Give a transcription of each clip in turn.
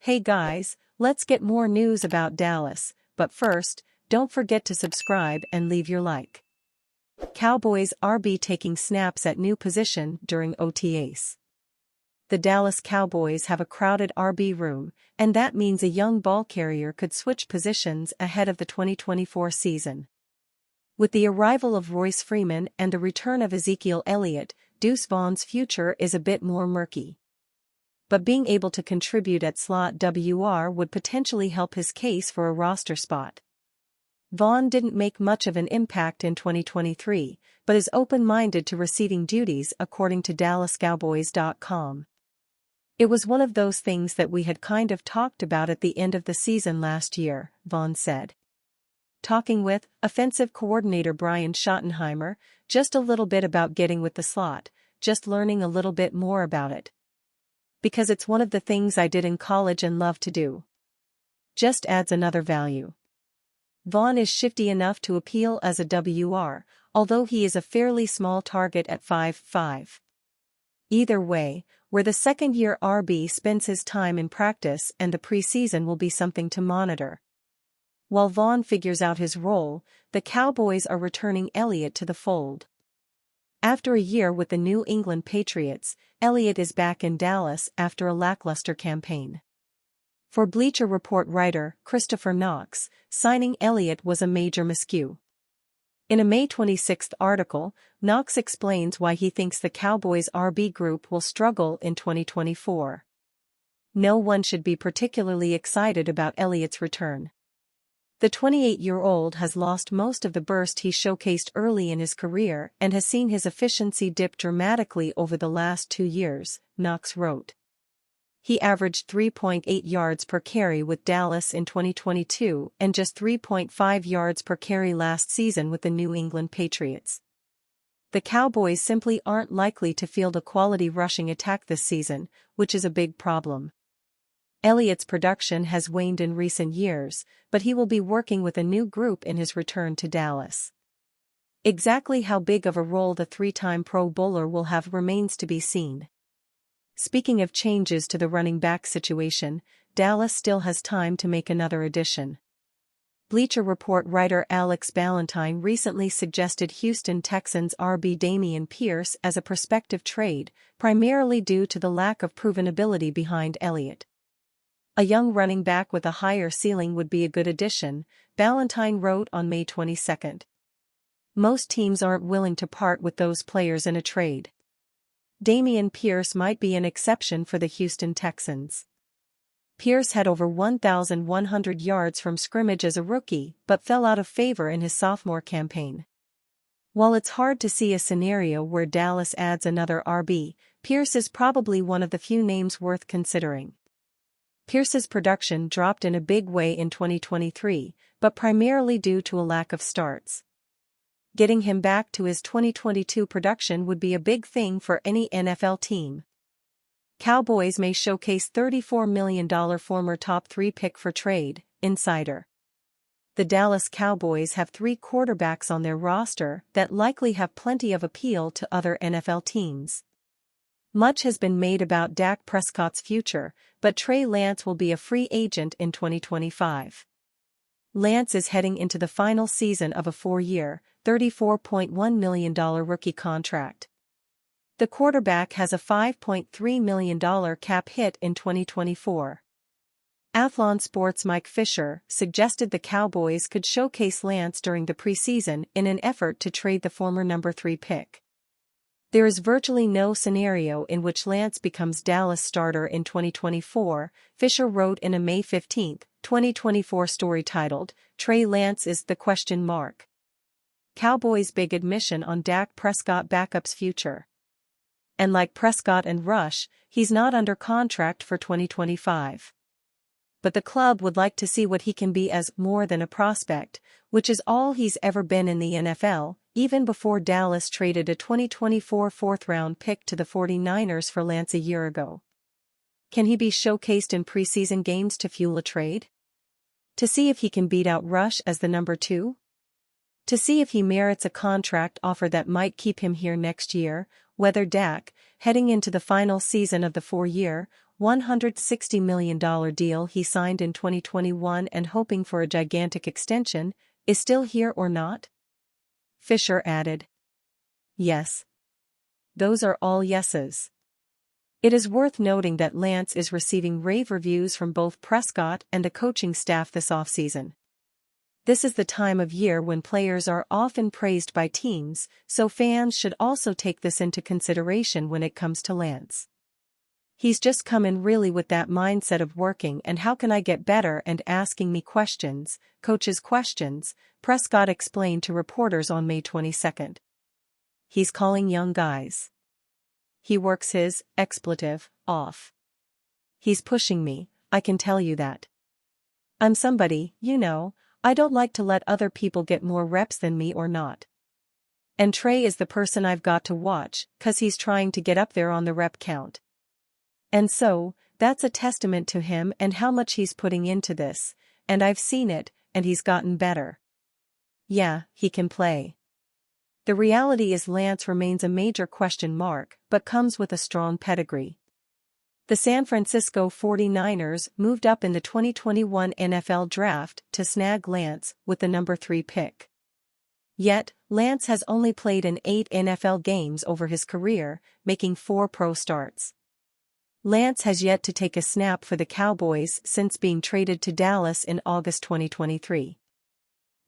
Hey guys, let's get more news about Dallas, but first, don't forget to subscribe and leave your like. Cowboys RB taking snaps at new position during OTAs. The Dallas Cowboys have a crowded RB room, and that means a young ball carrier could switch positions ahead of the 2024 season. With the arrival of Royce Freeman and the return of Ezekiel Elliott, Deuce Vaughn's future is a bit more murky. But being able to contribute at slot WR would potentially help his case for a roster spot. Vaughn didn't make much of an impact in 2023, but is open-minded to receiving duties according to DallasCowboys.com. It was one of those things that we had kind of talked about at the end of the season last year, Vaughn said. Talking with offensive coordinator Brian Schottenheimer, just a little bit about getting with the slot, just learning a little bit more about it. Because it's one of the things I did in college and love to do. Just adds another value. Vaughn is shifty enough to appeal as a WR, although he is a fairly small target at 5'5". Either way, where the second-year RB spends his time in practice and the preseason will be something to monitor. While Vaughn figures out his role, the Cowboys are returning Elliott to the fold. After a year with the New England Patriots, Elliott is back in Dallas after a lackluster campaign. For Bleacher Report writer Christopher Knox, signing Elliott was a major miscue. In a May 26 article, Knox explains why he thinks the Cowboys' RB group will struggle in 2024. No one should be particularly excited about Elliott's return. The 28-year-old has lost most of the burst he showcased early in his career and has seen his efficiency dip dramatically over the last 2 years, Knox wrote. He averaged 3.8 yards per carry with Dallas in 2022 and just 3.5 yards per carry last season with the New England Patriots. The Cowboys simply aren't likely to field a quality rushing attack this season, which is a big problem. Elliott's production has waned in recent years, but he will be working with a new group in his return to Dallas. Exactly how big of a role the 3-time Pro Bowler will have remains to be seen. Speaking of changes to the running back situation, Dallas still has time to make another addition. Bleacher Report writer Alex Ballentine recently suggested Houston Texans RB Dameon Pierce as a prospective trade, primarily due to the lack of proven ability behind Elliott. A young running back with a higher ceiling would be a good addition, Ballentine wrote on May 22. Most teams aren't willing to part with those players in a trade. Dameon Pierce might be an exception for the Houston Texans. Pierce had over 1,100 yards from scrimmage as a rookie but fell out of favor in his sophomore campaign. While it's hard to see a scenario where Dallas adds another RB, Pierce is probably one of the few names worth considering. Pierce's production dropped in a big way in 2023, but primarily due to a lack of starts. Getting him back to his 2022 production would be a big thing for any NFL team. Cowboys may showcase $34 million former top 3 pick for trade, insider. The Dallas Cowboys have 3 quarterbacks on their roster that likely have plenty of appeal to other NFL teams. Much has been made about Dak Prescott's future, but Trey Lance will be a free agent in 2025. Lance is heading into the final season of a 4-year, $34.1 million rookie contract. The quarterback has a $5.3 million cap hit in 2024. Athlon Sports' Mike Fisher suggested the Cowboys could showcase Lance during the preseason in an effort to trade the former number 3 pick. There is virtually no scenario in which Lance becomes Dallas' starter in 2024, Fisher wrote in a May 15, 2024 story titled, Trey Lance is the question mark. Cowboys' big admission on Dak Prescott backup's future. And like Prescott and Rush, he's not under contract for 2025. But the club would like to see what he can be as more than a prospect, which is all he's ever been in the NFL, even before Dallas traded a 2024 4th-round pick to the 49ers for Lance a year ago. Can he be showcased in preseason games to fuel a trade? To see if he can beat out Rush as the number 2? To see if he merits a contract offer that might keep him here next year, whether Dak, heading into the final season of the 4-year, $160 million deal he signed in 2021 and hoping for a gigantic extension, is still here or not? Fisher added. Yes. Those are all yeses. It is worth noting that Lance is receiving rave reviews from both Prescott and the coaching staff this offseason. This is the time of year when players are often praised by teams, so fans should also take this into consideration when it comes to Lance. He's just come in really with that mindset of working and how can I get better and asking me questions, coaches' questions, Prescott explained to reporters on May 22. He's calling young guys. He works his expletive off. He's pushing me, I can tell you that. I'm somebody, I don't like to let other people get more reps than me or not. And Trey is the person I've got to watch, 'cause he's trying to get up there on the rep count. And so, that's a testament to him and how much he's putting into this, and I've seen it, and he's gotten better. Yeah, he can play. The reality is Lance remains a major question mark, but comes with a strong pedigree. The San Francisco 49ers moved up in the 2021 NFL Draft to snag Lance with the number 3 pick. Yet, Lance has only played in 8 NFL games over his career, making 4 pro starts. Lance has yet to take a snap for the Cowboys since being traded to Dallas in August 2023.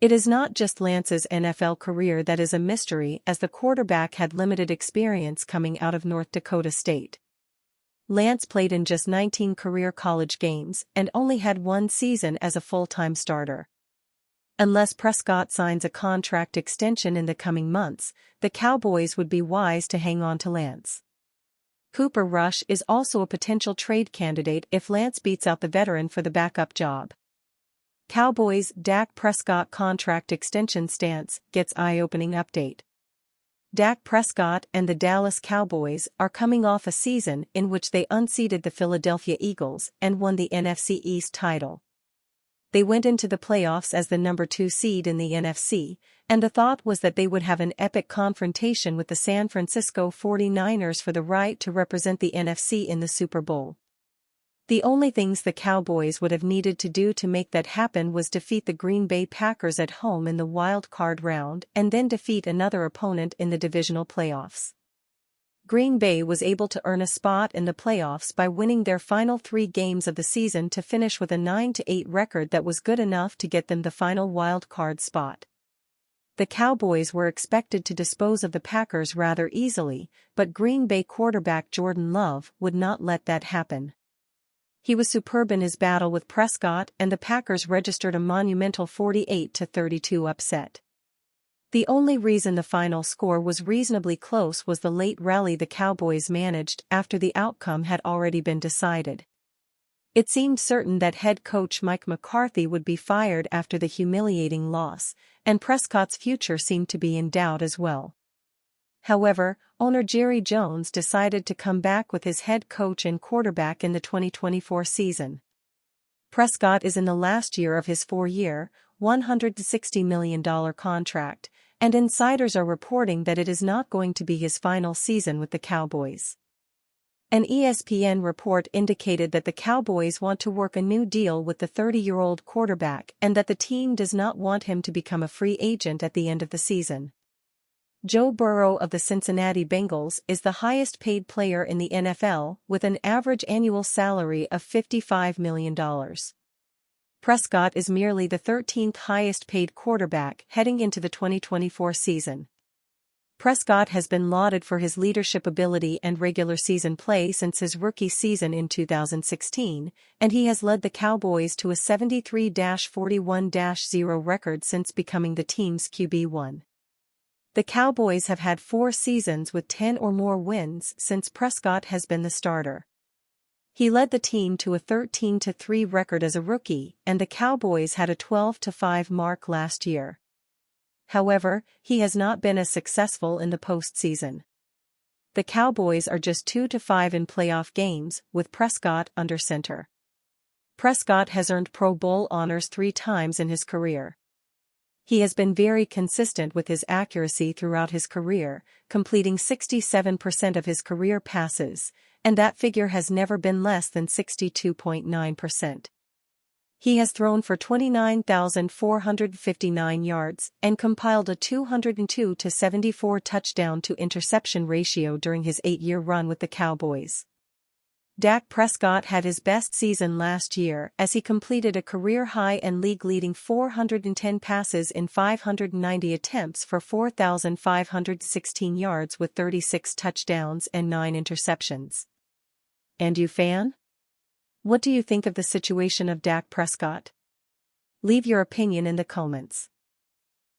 It is not just Lance's NFL career that is a mystery, as the quarterback had limited experience coming out of North Dakota State. Lance played in just 19 career college games and only had 1 season as a full-time starter. Unless Prescott signs a contract extension in the coming months, the Cowboys would be wise to hang on to Lance. Cooper Rush is also a potential trade candidate if Lance beats out the veteran for the backup job. Cowboys' Dak Prescott contract extension stance gets eye-opening update. Dak Prescott and the Dallas Cowboys are coming off a season in which they unseated the Philadelphia Eagles and won the NFC East title. They went into the playoffs as the number 2 seed in the NFC, and the thought was that they would have an epic confrontation with the San Francisco 49ers for the right to represent the NFC in the Super Bowl. The only things the Cowboys would have needed to do to make that happen was defeat the Green Bay Packers at home in the wild card round and then defeat another opponent in the divisional playoffs. Green Bay was able to earn a spot in the playoffs by winning their final 3 games of the season to finish with a 9-8 record that was good enough to get them the final wild card spot. The Cowboys were expected to dispose of the Packers rather easily, but Green Bay quarterback Jordan Love would not let that happen. He was superb in his battle with Prescott, and the Packers registered a monumental 48-32 upset. The only reason the final score was reasonably close was the late rally the Cowboys managed after the outcome had already been decided. It seemed certain that head coach Mike McCarthy would be fired after the humiliating loss, and Prescott's future seemed to be in doubt as well. However, owner Jerry Jones decided to come back with his head coach and quarterback in the 2024 season. Prescott is in the last year of his 4-year, $160 million contract, and insiders are reporting that it is not going to be his final season with the Cowboys. An ESPN report indicated that the Cowboys want to work a new deal with the 30-year-old quarterback and that the team does not want him to become a free agent at the end of the season. Joe Burrow of the Cincinnati Bengals is the highest-paid player in the NFL with an average annual salary of $55 million. Prescott is merely the 13th highest-paid quarterback heading into the 2024 season. Prescott has been lauded for his leadership ability and regular season play since his rookie season in 2016, and he has led the Cowboys to a 73-41-0 record since becoming the team's QB1. The Cowboys have had 4 seasons with 10 or more wins since Prescott has been the starter. He led the team to a 13-3 record as a rookie, and the Cowboys had a 12-5 mark last year. However, he has not been as successful in the postseason. The Cowboys are just 2-5 in playoff games, with Prescott under center. Prescott has earned Pro Bowl honors 3 times in his career. He has been very consistent with his accuracy throughout his career, completing 67% of his career passes, and that figure has never been less than 62.9%. He has thrown for 29,459 yards and compiled a 202-74 touchdown-to-interception ratio during his 8-year run with the Cowboys. Dak Prescott had his best season last year as he completed a career-high and league-leading 410 passes in 590 attempts for 4,516 yards with 36 touchdowns and 9 interceptions. And you, fan? What do you think of the situation of Dak Prescott? Leave your opinion in the comments.